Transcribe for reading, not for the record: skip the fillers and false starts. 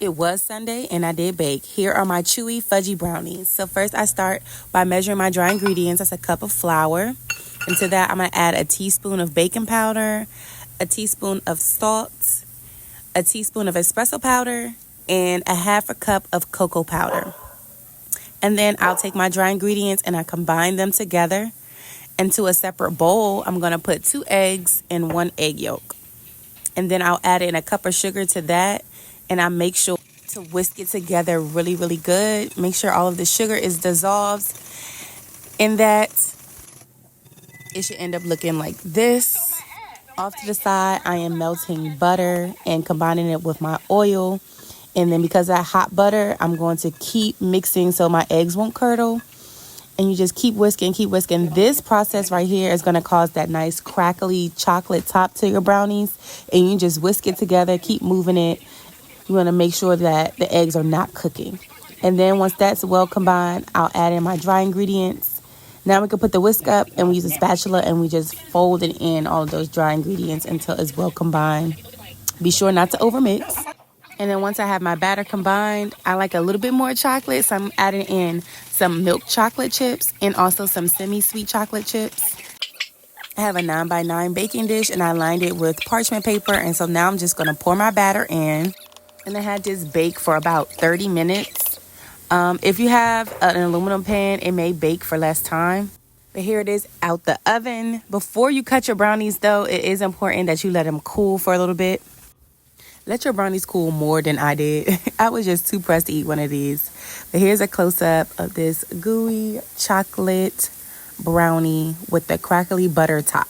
It was Sunday and I did bake. Here are my Chewy Fudgey brownies. So first I start by measuring my dry ingredients. That's a cup of flour. And to that I'm going to add a teaspoon of baking powder, a teaspoon of salt, a teaspoon of espresso powder, and a half a cup of cocoa powder. And then I'll take my dry ingredients and I combine them together. Into a separate bowl, I'm going to put 2 eggs and 1 egg yolk. And then I'll add in a cup of sugar to that. And I make sure to whisk it together really, really good. Make sure all of the sugar is dissolved in that. It should end up looking like this. Off to the side, I am melting butter and combining it with my oil. And then because of that hot butter, I'm going to keep mixing so my eggs won't curdle. And you just keep whisking, keep whisking. This process right here is going to cause that nice crackly chocolate top to your brownies. And you just whisk it together, keep moving it. You want to make sure that the eggs are not cooking. And then once that's well combined, I'll add in my dry ingredients. Now we can put the whisk up and we use a spatula and we just fold it in all of those dry ingredients until it's well combined. Be sure not to overmix. And then once I have my batter combined, I like a little bit more chocolate. So I'm adding in some milk chocolate chips and also some semi-sweet chocolate chips. I have a 9x9 baking dish and I lined it with parchment paper. And so now I'm just going to pour my batter in. And I had this bake for about 30 minutes. If you have an aluminum pan, it may bake for less time. But here it is out the oven. Before you cut your brownies, though, it is important that you let them cool for a little bit. Let your brownies cool more than I did. I was just too pressed to eat one of these. But here's a close-up of this gooey chocolate brownie with the crackly butter top.